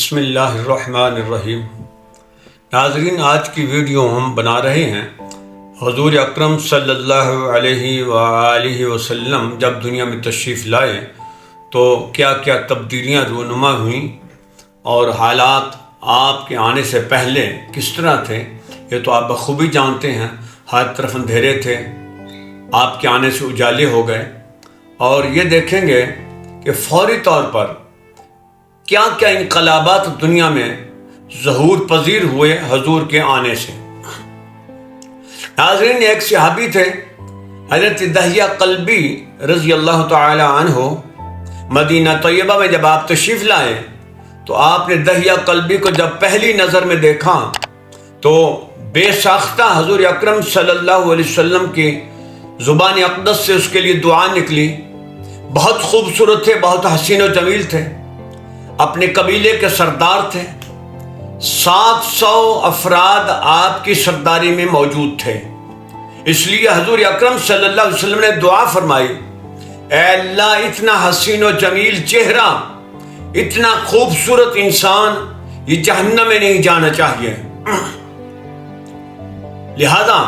بسم اللہ الرحمن الرحیم۔ ناظرین، آج کی ویڈیو ہم بنا رہے ہیں حضور اکرم صلی اللہ علیہ وآلہ وسلم جب دنیا میں تشریف لائے تو کیا کیا تبدیلیاں رونما ہوئیں اور حالات آپ کے آنے سے پہلے کس طرح تھے، یہ تو آپ بخوبی جانتے ہیں۔ ہر طرف اندھیرے تھے، آپ کے آنے سے اجالے ہو گئے، اور یہ دیکھیں گے کہ فوری طور پر کیا کیا انقلابات دنیا میں ظہور پذیر ہوئے حضور کے آنے سے۔ ناظرین، ایک صحابی تھے حضرت دحیہ قلبی رضی اللہ تعالی عنہ۔ مدینہ طیبہ میں جب آپ تشریف لائے تو آپ نے دحیہ قلبی کو جب پہلی نظر میں دیکھا تو بے ساختہ حضور اکرم صلی اللہ علیہ وسلم کی زبان اقدس سے اس کے لیے دعا نکلی۔ بہت خوبصورت تھے، بہت حسین و جمیل تھے، اپنے قبیلے کے سردار تھے، 700 افراد آپ کی سرداری میں موجود تھے۔ اس لیے حضور اکرم صلی اللہ علیہ وسلم نے دعا فرمائی، اے اللہ، اتنا حسین و جمیل چہرہ، اتنا خوبصورت انسان یہ جہنم میں نہیں جانا چاہیے۔ لہذا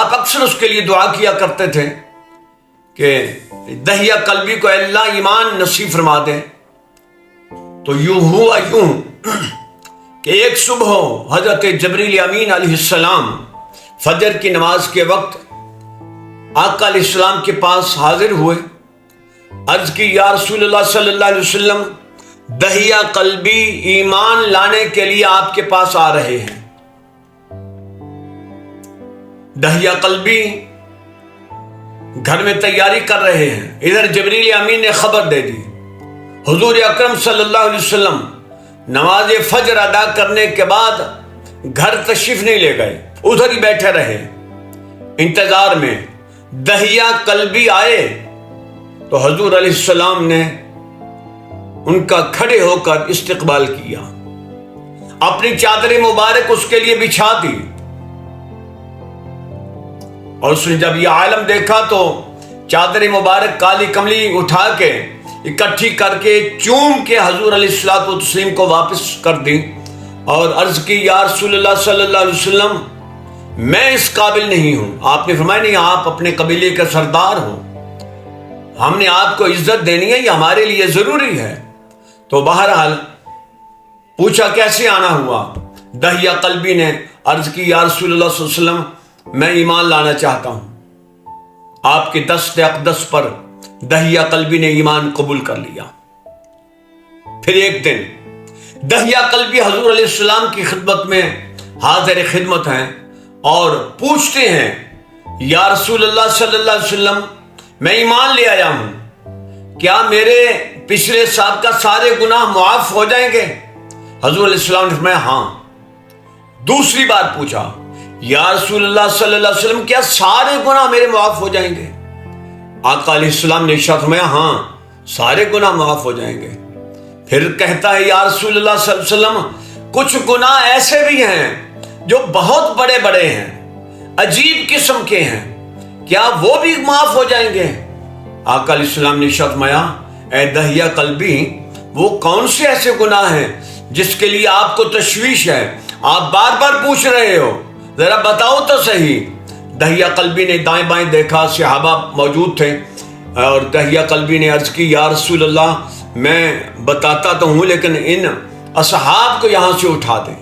آپ اکثر اس کے لیے دعا کیا کرتے تھے کہ دحیہ قلبی کو اے اللہ ایمان نصیب فرما دے۔ تو یوں ہوا کہ ایک صبح حضرت جبریل امین علیہ السلام فجر کی نماز کے وقت آقا علیہ السلام کے پاس حاضر ہوئے۔ عرض کی، یا رسول اللہ صلی اللہ علیہ وسلم، دحیہ قلبی ایمان لانے کے لیے آپ کے پاس آ رہے ہیں۔ دحیہ قلبی گھر میں تیاری کر رہے ہیں، ادھر جبریل امین نے خبر دے دی۔ حضور اکرم صلی اللہ علیہ وسلم نماز فجر ادا کرنے کے بعد گھر تشریف نہیں لے گئے، ادھر ہی بیٹھے رہے انتظار میں۔ دحیہ قلبی آئے تو حضور علیہ السلام نے ان کا کھڑے ہو کر استقبال کیا، اپنی چادر مبارک اس کے لیے بچھا دی، اور اس نے جب یہ عالم دیکھا تو چادر مبارک کالی کملی اٹھا کے اکٹھی کر کے چوم کے حضور علیہ الصلوۃ والتسلیم کو واپس کر دی اور عرض کی، یا رسول اللہ صلی اللہ علیہ وسلم، میں اس قابل نہیں ہوں۔ آپ نے فرمایا، نہیں، آپ اپنے قبیلے کے سردار ہو، ہم نے آپ کو عزت دینی ہے، یہ ہمارے لیے ضروری ہے۔ تو بہرحال پوچھا کیسے آنا ہوا؟ دحیہ قلبی نے عرض کی، یا رسول اللہ صلی اللہ علیہ وسلم، میں ایمان لانا چاہتا ہوں۔ آپ کے دست اقدس پر دحیہ قلبی نے ایمان قبول کر لیا۔ پھر ایک دن دحیہ قلبی حضور علیہ السلام کی خدمت میں حاضر خدمت ہیں اور پوچھتے ہیں، یا رسول اللہ صلی اللہ علیہ وسلم، میں ایمان لے آیا ہوں، کیا میرے پچھلے سابقہ سارے گناہ معاف ہو جائیں گے؟ حضور علیہ السلام نے فرمایا، ہاں۔ دوسری بار پوچھا، یا رسول اللہ صلی اللہ علیہ وسلم، کیا سارے گناہ میرے معاف ہو جائیں گے؟ آقا علیہ السلام نے ارشاد فرمایا، ہاں، سارے گناہ معاف ہو جائیں گے۔ پھر کہتا ہے، یا رسول اللہ صلی اللہ علیہ وسلم، کچھ گناہ ایسے بھی ہیں جو بہت بڑے بڑے ہیں، عجیب قسم کے ہیں، کیا وہ بھی معاف ہو جائیں گے؟ آقا علیہ السلام نے ارشاد فرمایا، اے دحیہ قلبی، وہ کون سے ایسے گناہ ہیں جس کے لیے آپ کو تشویش ہے؟ آپ بار بار پوچھ رہے ہو، ذرا بتاؤ تو صحیح۔ دحیہ قلبی نے دائیں بائیں دیکھا، صحابہ موجود تھے، اور دحیہ قلبی نے عرض کی، یا رسول اللہ، میں بتاتا تو ہوں لیکن ان اصحاب کو یہاں سے اٹھا دیں۔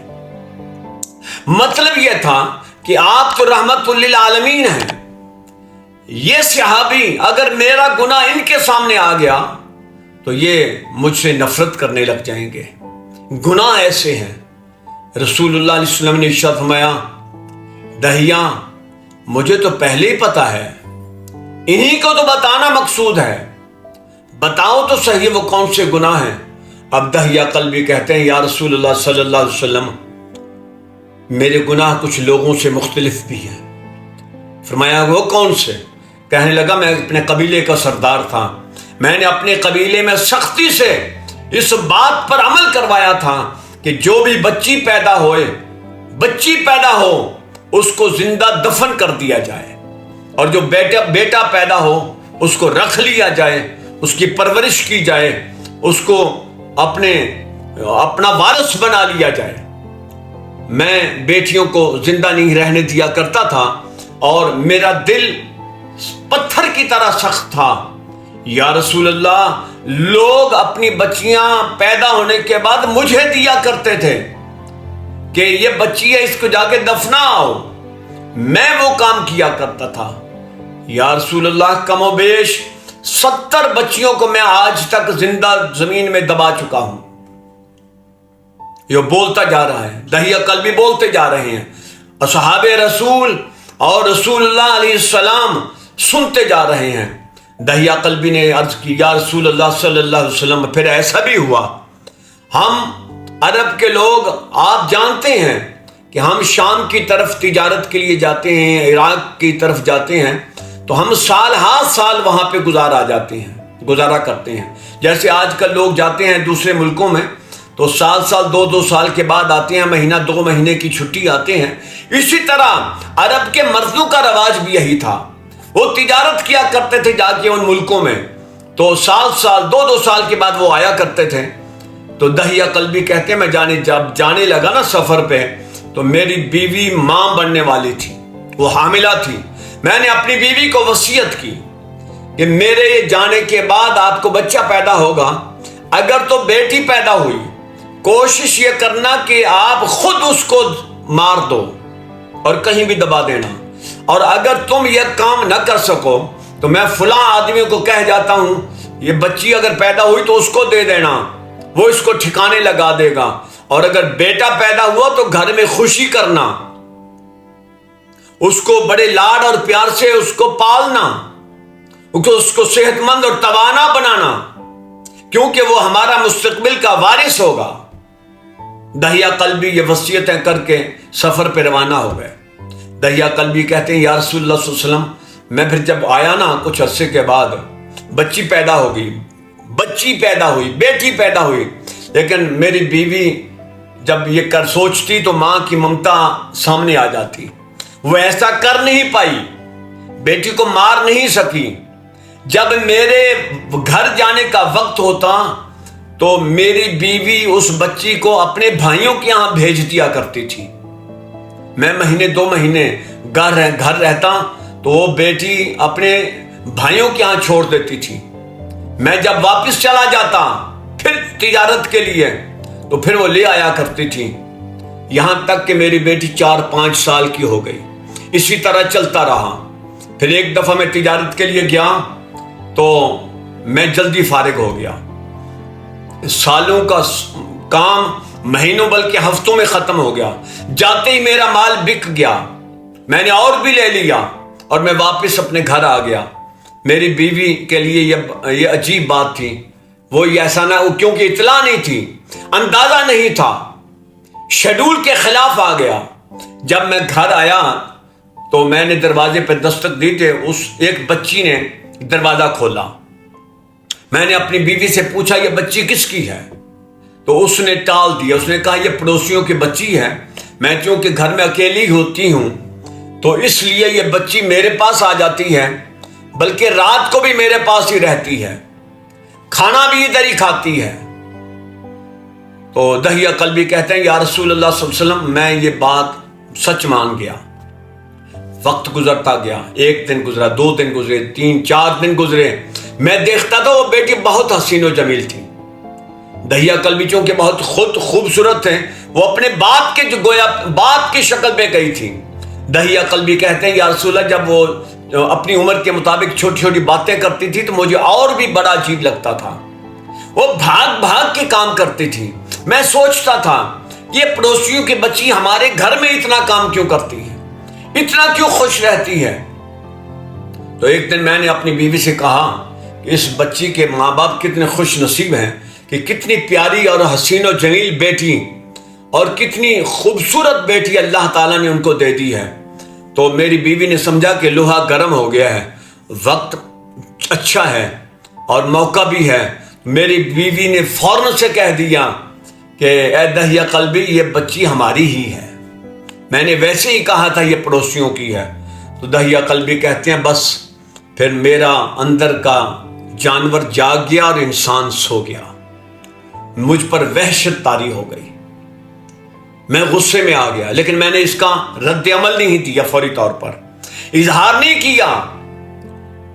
مطلب یہ تھا کہ آپ تو رحمت للعالمین ہیں، یہ صحابی اگر میرا گناہ ان کے سامنے آ گیا تو یہ مجھ سے نفرت کرنے لگ جائیں گے۔ گناہ ایسے ہیں۔ رسول اللہ علیہ وسلم نے ارشاد فرمایا، دحیہ، مجھے تو پہلے ہی پتا ہے، انہی کو تو بتانا مقصود ہے، بتاؤ تو صحیح وہ کون سے گناہ ہیں۔ اب دحیہ قلبی کہتے ہیں، یا رسول اللہ صلی اللہ علیہ وسلم، میرے گناہ کچھ لوگوں سے مختلف بھی ہیں۔ فرمایا، وہ کون سے؟ کہنے لگا، میں اپنے قبیلے کا سردار تھا، میں نے اپنے قبیلے میں سختی سے اس بات پر عمل کروایا تھا کہ جو بھی بچی پیدا ہو اس کو زندہ دفن کر دیا جائے، اور جو بیٹا پیدا ہو اس کو رکھ لیا جائے، اس کی پرورش کی جائے، اس کو اپنے اپنا وارث بنا لیا جائے۔ میں بیٹیوں کو زندہ نہیں رہنے دیا کرتا تھا اور میرا دل پتھر کی طرح سخت تھا۔ یا رسول اللہ، لوگ اپنی بچیاں پیدا ہونے کے بعد مجھے دیا کرتے تھے کہ یہ بچی ہے، اس کو جا کے دفناؤ، میں وہ کام کیا کرتا تھا۔ یا رسول اللہ، کم و بیش 70 بچیوں کو میں آج تک زندہ زمین میں دبا چکا ہوں۔ یہ بولتا جا رہا ہے، دہیہ قلبی بولتے جا رہے ہیں، اصحاب رسول اور رسول اللہ علیہ السلام سنتے جا رہے ہیں۔ دہیہ قلبی نے عرض کی، یا رسول اللہ صلی اللہ علیہ وسلم، پھر ایسا بھی ہوا، ہم عرب کے لوگ آپ جانتے ہیں کہ ہم شام کی طرف تجارت کے لیے جاتے ہیں، عراق کی طرف جاتے ہیں، تو ہم سال ہر سال وہاں پہ گزارا کرتے ہیں۔ جیسے آج کل لوگ جاتے ہیں دوسرے ملکوں میں تو سال 2 سال کے بعد آتے ہیں، مہینہ 2 مہینے کی چھٹی آتے ہیں۔ اسی طرح عرب کے مردوں کا رواج بھی یہی تھا، وہ تجارت کیا کرتے تھے جا کے ان ملکوں میں، تو سال 2 سال کے بعد وہ آیا کرتے تھے۔ تو دہیہ قلبی کہتے ہیں، میں جب جانے لگا نا سفر پہ، تو میری بیوی ماں بننے والی تھی، وہ حاملہ تھی۔ میں نے اپنی بیوی کو وصیت کی کہ میرے جانے کے بعد آپ کو بچہ پیدا ہوگا، اگر تو بیٹی پیدا ہوئی کوشش یہ کرنا کہ آپ خود اس کو مار دو اور کہیں بھی دبا دینا، اور اگر تم یہ کام نہ کر سکو تو میں فلاں آدمی کو کہہ جاتا ہوں یہ بچی اگر پیدا ہوئی تو اس کو دے دینا، وہ اس کو ٹھکانے لگا دے گا، اور اگر بیٹا پیدا ہوا تو گھر میں خوشی کرنا، اس کو بڑے لاڈ اور پیار سے اس کو پالنا، اس کو صحت مند اور توانا بنانا، کیونکہ وہ ہمارا مستقبل کا وارث ہوگا۔ دہیہ قلبی یہ وصیتیں کر کے سفر پہ روانہ ہو گئے۔ دہیہ قلبی کہتے ہیں، یا رسول اللہ صلی اللہ علیہ وسلم، میں پھر جب آیا نا کچھ عرصے کے بعد بچی پیدا ہو گئی، بیٹی پیدا ہوئی، لیکن میری بیوی جب یہ سوچتی تو ماں کی ممتا سامنے آ جاتی، وہ ایسا کر نہیں پائی، بیٹی کو مار نہیں سکی۔ جب میرے گھر جانے کا وقت ہوتا تو میری بیوی اس بچی کو اپنے بھائیوں کے یہاں بھیج دیا کرتی تھی۔ میں مہینے 2 مہینے گھر رہتا تو وہ بیٹی اپنے بھائیوں کے یہاں چھوڑ دیتی تھی۔ میں جب واپس چلا جاتا پھر تجارت کے لیے تو پھر وہ لے آیا کرتی تھی، یہاں تک کہ میری بیٹی 4-5 سال کی ہو گئی۔ اسی طرح چلتا رہا۔ پھر ایک دفعہ میں تجارت کے لیے گیا تو میں جلدی فارغ ہو گیا، سالوں کا کام مہینوں بلکہ ہفتوں میں ختم ہو گیا، جاتے ہی میرا مال بک گیا، میں نے اور بھی لے لیا اور میں واپس اپنے گھر آ گیا۔ میری بیوی کے لیے یہ عجیب بات تھی، وہ ایسا نہ، کیونکہ اطلاع نہیں تھی، اندازہ نہیں تھا، شیڈول کے خلاف آ گیا۔ جب میں گھر آیا تو میں نے دروازے پہ دستک دی تھی، اس ایک بچی نے دروازہ کھولا۔ میں نے اپنی بیوی سے پوچھا یہ بچی کس کی ہے؟ تو اس نے ٹال دیا، اس نے کہا یہ پڑوسیوں کی بچی ہے، میں چونکہ گھر میں اکیلی ہوتی ہوں تو اس لیے یہ بچی میرے پاس آ جاتی ہے، بلکہ رات کو بھی میرے پاس ہی رہتی ہے، کھانا بھی ادھر ہی کھاتی ہے۔ تو دہیہ قلبی کہتے ہیں، یا رسول اللہ صلی اللہ علیہ وسلم، میں یہ بات سچ مان گیا۔ وقت گزرتا گیا، 1 دن گزرا، 2 دن گزرے، 3-4 دن گزرے، میں دیکھتا تھا وہ بیٹی بہت حسین و جمیل تھی۔ دہیہ قلبی چونکہ بہت خوبصورت تھے، وہ اپنے باپ کے جو گویا باپ کی شکل پہ گئی تھی۔ دہیہ قلبی کہتے ہیں، یا رسول اللہ، جب وہ اپنی عمر کے مطابق چھوٹی چھوٹی باتیں کرتی تھی تو مجھے اور بھی بڑا عجیب لگتا تھا۔ وہ بھاگ کے کام کرتی تھی، میں سوچتا تھا یہ پڑوسیوں کی بچی ہمارے گھر میں اتنا کام کیوں کرتی ہے، اتنا کیوں خوش رہتی ہے۔ تو ایک دن میں نے اپنی بیوی سے کہا کہ اس بچی کے ماں باپ کتنے خوش نصیب ہیں کہ کتنی پیاری اور حسین و جمیل بیٹی اور کتنی خوبصورت بیٹی اللہ تعالیٰ نے ان کو دے دی ہے۔ تو میری بیوی نے سمجھا کہ لوہا گرم ہو گیا ہے، وقت اچھا ہے اور موقع بھی ہے۔ میری بیوی نے فوراً سے کہہ دیا کہ اے دہیہ قلبی، یہ بچی ہماری ہی ہے، میں نے ویسے ہی کہا تھا یہ پڑوسیوں کی ہے۔ تو دہیہ قلبی کہتے ہیں، بس پھر میرا اندر کا جانور جاگ گیا اور انسان سو گیا۔ مجھ پر وحشت طاری ہو گئی، میں غصے میں آ گیا، لیکن میں نے اس کا رد عمل نہیں دیا، فوری طور پر اظہار نہیں کیا۔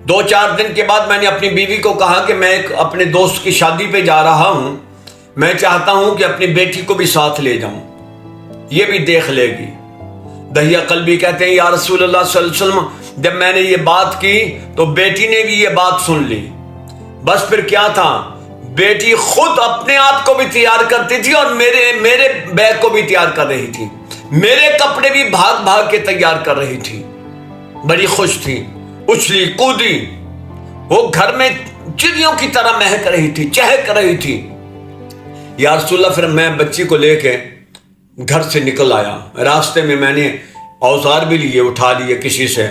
2-4 دن کے بعد میں نے اپنی بیوی کو کہا کہ میں اپنے دوست کی شادی پہ جا رہا ہوں، میں چاہتا ہوں کہ اپنی بیٹی کو بھی ساتھ لے جاؤں، یہ بھی دیکھ لے گی۔ دہیہ قلبی کہتے ہیں یا رسول اللہ صلی اللہ علیہ وسلم، جب میں نے یہ بات کی تو بیٹی نے بھی یہ بات سن لی۔ بس پھر کیا تھا، بیٹی خود اپنے آپ کو بھی تیار کرتی تھی اور میرے بیگ کو بھی تیار کر رہی تھی، میرے کپڑے بھی بھاگ بھاگ کے تیار کر رہی تھی، بڑی خوش تھی، اچھلی کودی، وہ گھر میں چڑیوں کی طرح مہک رہی تھی، چہک رہی تھی۔ یا رسول اللہ، پھر میں بچی کو لے کے گھر سے نکل آیا، راستے میں میں نے اوزار بھی لیے، اٹھا لیے کسی سے۔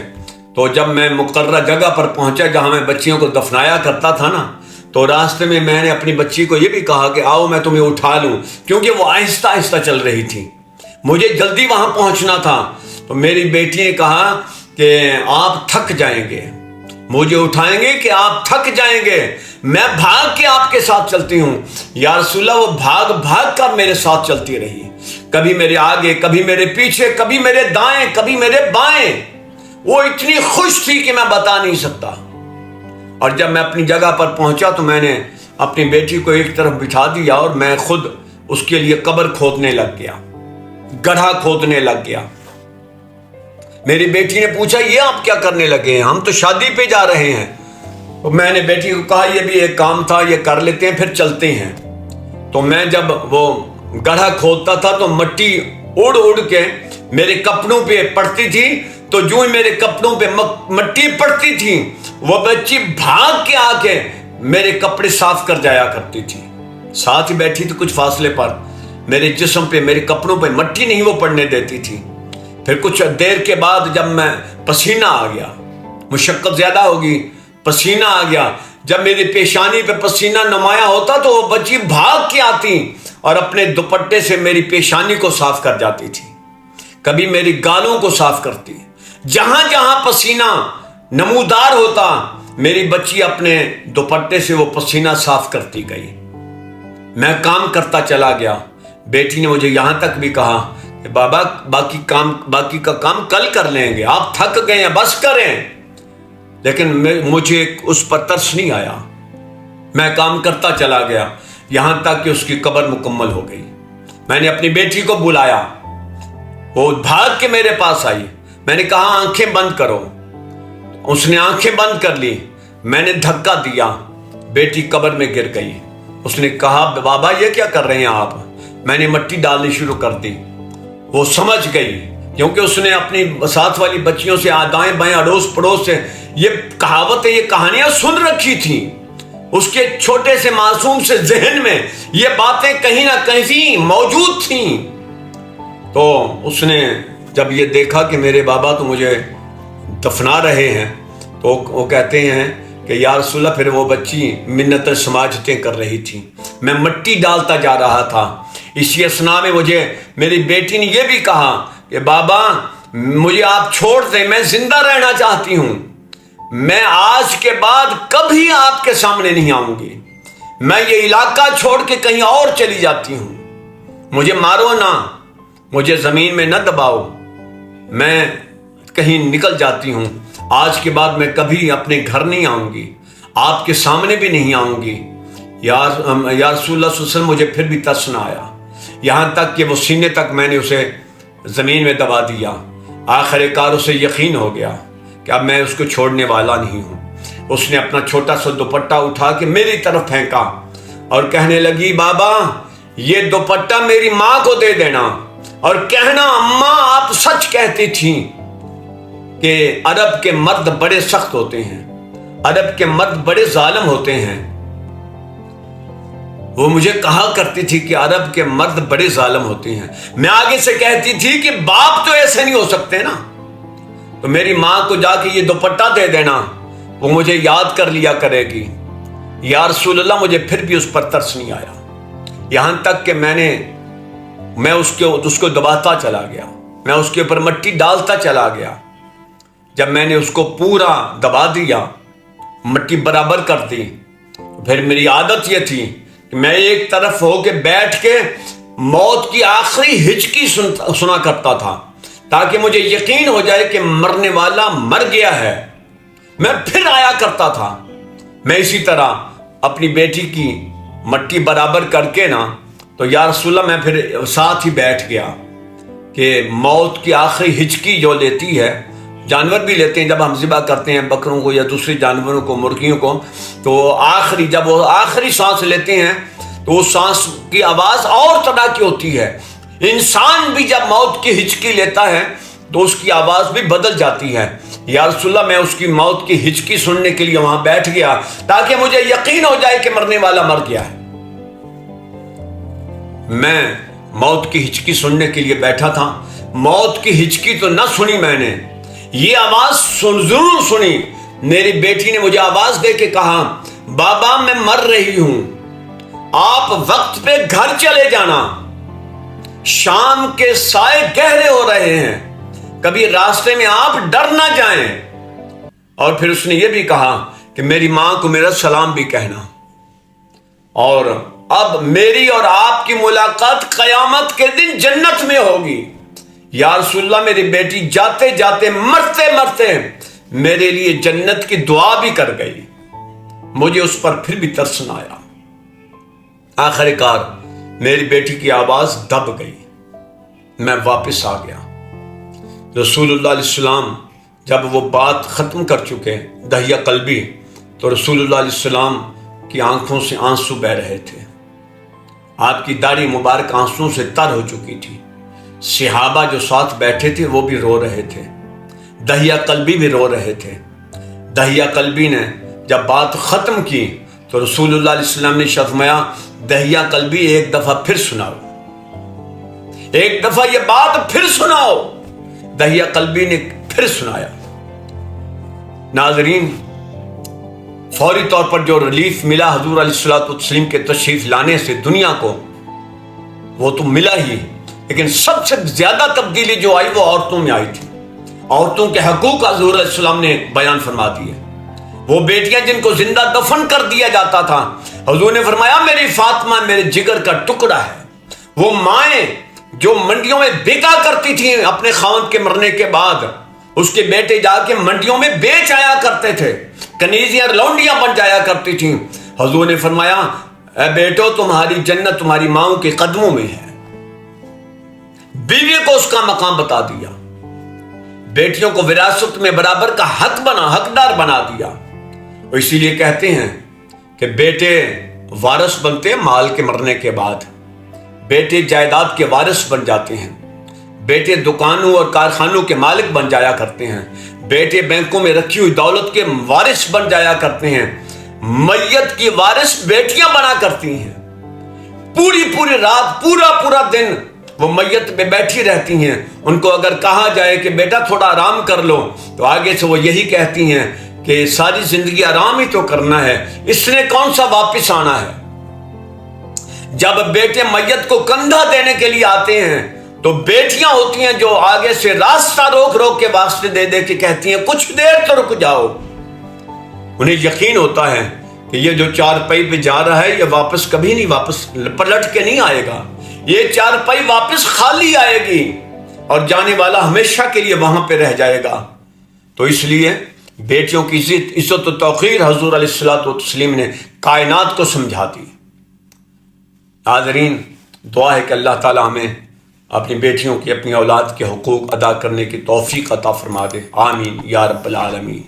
تو جب میں مقررہ جگہ پر پہنچا جہاں میں بچیوں کو دفنایا کرتا تھا نا، تو راستے میں میں نے اپنی بچی کو یہ بھی کہا کہ آؤ میں تمہیں اٹھا لوں، کیونکہ وہ آہستہ آہستہ چل رہی تھی، مجھے جلدی وہاں پہنچنا تھا۔ تو میری بیٹی نے کہا کہ آپ تھک جائیں گے، مجھے اٹھائیں گے کہ آپ تھک جائیں گے، میں بھاگ کے آپ کے ساتھ چلتی ہوں۔ یا رسول اللہ، وہ بھاگ بھاگ کر میرے ساتھ چلتی رہی، کبھی میرے آگے، کبھی میرے پیچھے، کبھی میرے دائیں، کبھی میرے بائیں۔ وہ اتنی خوش تھی کہ میں بتا نہیں سکتا۔ اور جب میں اپنی جگہ پر پہنچا تو میں نے اپنی بیٹی کو ایک طرف بٹھا دیا اور میں خود اس کے لیے قبر کھودنے لگ گیا، گڑھا کھودنے لگ گیا۔ میری بیٹی نے پوچھا یہ آپ کیا کرنے لگے ہیں؟ ہم تو شادی پہ جا رہے ہیں۔ تو میں نے بیٹی کو کہا یہ بھی ایک کام تھا، یہ کر لیتے ہیں پھر چلتے ہیں۔ تو میں جب وہ گڑھا کھودتا تھا تو مٹی اڑ اڑ کے میرے کپڑوں پہ پڑتی تھی، تو جو ہی میرے کپڑوں پہ مٹی پڑتی تھی وہ بچی بھاگ کے آ کے میرے کپڑے صاف کر جایا کرتی تھی، ساتھ ہی بیٹھی تھی کچھ فاصلے پر، میرے جسم پہ، میرے کپڑوں پہ مٹی نہیں وہ پڑنے دیتی تھی۔ پھر کچھ دیر کے بعد جب میں پسینہ آ گیا، مشقت زیادہ ہوگی، پسینہ آ گیا، جب میری پیشانی پہ پسینہ نمایاں ہوتا تو وہ بچی بھاگ کے آتی اور اپنے دوپٹے سے میری پیشانی کو صاف کر جاتی تھی، کبھی میری گالوں کو صاف کرتی۔ جہاں جہاں پسینہ نمودار ہوتا میری بچی اپنے دوپٹے سے وہ پسینہ صاف کرتی گئی۔ میں کام کرتا چلا گیا۔ بیٹی نے مجھے یہاں تک بھی کہا کہ بابا باقی کا کام کل کر لیں گے، آپ تھک گئے ہیں بس کریں۔ لیکن مجھے اس پر ترس نہیں آیا، میں کام کرتا چلا گیا یہاں تک کہ اس کی قبر مکمل ہو گئی۔ میں نے اپنی بیٹی کو بلایا، وہ بھاگ کے میرے پاس آئی، میں نے کہا آنکھیں بند کرو، اس نے آنکھیں بند کر لی، میں نے دھکا دیا، بیٹی قبر میں گر گئی۔ اس نے کہا بابا یہ کیا کر رہے ہیں آپ؟ میں نے مٹی ڈالنی شروع کر دی۔ وہ سمجھ گئی کیونکہ اس نے اپنی ساتھ والی بچیوں سے، دائیں بائیں اڑوس پڑوس سے یہ کہاوتیں، یہ کہانیاں سن رکھی تھیں۔ اس کے چھوٹے سے معصوم سے ذہن میں یہ باتیں کہیں نہ کہیں موجود تھیں۔ تو اس نے جب یہ دیکھا کہ میرے بابا تو مجھے دفنا رہے ہیں، تو وہ کہتے ہیں کہ یا رسول اللہ، پھر وہ بچی منتیں سماجتیں کر رہی تھی، میں مٹی ڈالتا جا رہا تھا۔ اسی اثنا میں مجھے میری بیٹی نے یہ بھی کہا کہ بابا مجھے آپ چھوڑ دیں، میں زندہ رہنا چاہتی ہوں، میں آج کے بعد کبھی آپ کے سامنے نہیں آؤں گی، میں یہ علاقہ چھوڑ کے کہیں اور چلی جاتی ہوں، مجھے مارو نہ، مجھے زمین میں نہ دباؤ، میں کہیں نکل جاتی ہوں، آج کے بعد میں کبھی اپنے گھر نہیں آؤں گی، آپ کے سامنے بھی نہیں آؤں گی۔ یا رسول اللہ صلی اللہ علیہ وسلم، مجھے پھر بھی ترس نہ آیا، یہاں تک کہ وہ سینے تک میں نے اسے زمین میں دبا دیا۔ آخر کار اسے یقین ہو گیا کہ اب میں اس کو چھوڑنے والا نہیں ہوں۔ اس نے اپنا چھوٹا سا دوپٹہ اٹھا کے میری طرف پھینکا اور کہنے لگی بابا یہ دوپٹہ میری ماں کو دے دینا اور کہنا اماں آپ سچ کہتی تھیں کہ عرب کے مرد بڑے سخت ہوتے ہیں، عرب کے مرد بڑے ظالم ہوتے ہیں۔ وہ مجھے کہا کرتی تھی کہ عرب کے مرد بڑے ظالم ہوتے ہیں، میں آگے سے کہتی تھی کہ باپ تو ایسے نہیں ہو سکتے نا، تو میری ماں کو جا کے یہ دوپٹہ دے دینا، وہ مجھے یاد کر لیا کرے گی۔ یا رسول اللہ، مجھے پھر بھی اس پر ترس نہیں آیا، یہاں تک کہ میں اس کو دباتا چلا گیا، میں اس کے اوپر مٹی ڈالتا چلا گیا۔ جب میں نے اس کو پورا دبا دیا، مٹی برابر کر دی، پھر میری عادت یہ تھی کہ میں ایک طرف ہو کے بیٹھ کے موت کی آخری ہچکی سنا کرتا تھا تاکہ مجھے یقین ہو جائے کہ مرنے والا مر گیا ہے. میں پھر آیا کرتا تھا. میں اسی طرح اپنی بیٹی کی مٹی برابر کر کے نا تو یا رسول اللہ میں پھر ساتھ ہی بیٹھ گیا کہ موت کی آخری ہچکی جو لیتی ہے، جانور بھی لیتے ہیں جب ہم ذبح کرتے ہیں بکروں کو یا دوسرے جانوروں کو، مرغیوں کو، تو جب وہ آخری سانس لیتے ہیں تو اس سانس کی آواز اور طرح کی ہوتی ہے. انسان بھی جب موت کی ہچکی لیتا ہے تو اس کی آواز بھی بدل جاتی ہے. یا رسول اللہ میں اس کی موت کی ہچکی سننے کے لیے وہاں بیٹھ گیا تاکہ مجھے یقین ہو جائے کہ مرنے والا مر گیا ہے. میں موت کی ہچکی سننے کے لیے بیٹھا تھا. موت کی ہچکی تو نہ سنی میں نے، یہ آواز ضرور سنی. میری بیٹی نے مجھے آواز دے کے کہا، بابا میں مر رہی ہوں، آپ وقت پہ گھر چلے جانا، شام کے سائے گہرے ہو رہے ہیں، کبھی راستے میں آپ ڈر نہ جائیں. اور پھر اس نے یہ بھی کہا کہ میری ماں کو میرا سلام بھی کہنا. اور اب میری اور آپ کی ملاقات قیامت کے دن جنت میں ہوگی. یا رسول اللہ میری بیٹی جاتے جاتے مرتے مرتے میرے لیے جنت کی دعا بھی کر گئی. مجھے اس پر پھر بھی ترس نہ آیا. آخر کار میری بیٹی کی آواز دب گئی. میں واپس آ گیا. رسول اللہ علیہ السلام جب وہ بات ختم کر چکے دہیہ قلبی، تو رسول اللہ علیہ السلام کی آنکھوں سے آنسو بہ رہے تھے. آپ کی داڑھی مبارک آنسوں سے تر ہو چکی تھی. صحابہ جو ساتھ بیٹھے تھے وہ بھی رو رہے تھے، دہیہ قلبی بھی رو رہے تھے. دہیہ قلبی نے جب بات ختم کی تو رسول اللہ علیہ السلام نے فرمایا، دہیہ قلبی ایک دفعہ پھر سناؤ، ایک دفعہ یہ بات پھر سناؤ. دہیہ قلبی نے پھر سنایا. ناظرین، فوری طور پر جو ریلیف ملا حضور علیہ الصلوۃ والتسلیم کے تشریف لانے سے دنیا کو، وہ تو ملا ہی، لیکن سب سے زیادہ تبدیلی جو آئی وہ عورتوں میں آئی تھی. عورتوں کے حقوق حضور علیہ السلام نے بیان فرما دیے. وہ بیٹیاں جن کو زندہ دفن کر دیا جاتا تھا، حضور نے فرمایا میری فاطمہ میرے جگر کا ٹکڑا ہے. وہ مائیں جو منڈیوں میں بکا کرتی تھیں اپنے خاوند کے مرنے کے بعد، اس کے بیٹے جا کے منڈیوں میں بیچ آیا کرتے تھے، کنیزیاں لونڈیاں بن جایا کرتی تھیں. حضور نے فرمایا اے بیٹو تمہاری جنت تمہاری ماؤں کے قدموں میں ہے. بیوی کو اس کا مقام بتا دیا، بیٹیوں کو وراثت میں برابر کا حقدار بنا دیا. اسی لیے کہتے ہیں کہ بیٹے وارث بنتے ہیں مال کے مرنے کے بعد، بیٹے جائیداد کے وارث بن جاتے ہیں، بیٹے دکانوں اور کارخانوں کے مالک بن جایا کرتے ہیں، بیٹے بینکوں میں رکھی ہوئی دولت کے وارث بن جایا کرتے ہیں. میت کی وارث بیٹیاں بنا کرتی ہیں. پوری رات پورا دن وہ میت پہ بیٹھی رہتی ہیں. ان کو اگر کہا جائے کہ بیٹا تھوڑا آرام کر لو تو آگے سے وہ یہی کہتی ہیں کہ ساری زندگی آرام ہی تو کرنا ہے، اس نے کون سا واپس آنا ہے. جب بیٹے میت کو کندھا دینے کے لیے آتے ہیں تو بیٹیاں ہوتی ہیں جو آگے سے راستہ روک کے واسطے دے کے کہتی ہیں کچھ دیر تو رک جاؤ. انہیں یقین ہوتا ہے کہ یہ جو چارپائی پہ جا رہا ہے یہ واپس کبھی نہیں واپس پلٹ کے نہیں آئے گا، یہ چارپائی واپس خالی آئے گی اور جانے والا ہمیشہ کے لیے وہاں پہ رہ جائے گا. تو اس لیے بیٹیوں کی عزت و توقیر حضور علیہ الصلوۃ والتسلیم نے کائنات کو سمجھا دی. ناظرین، دعا ہے کہ اللہ تعالی ہمیں اپنی بیٹیوں کی، اپنی اولاد کے حقوق ادا کرنے کی توفیق عطا فرما دے. آمین یا رب العالمین.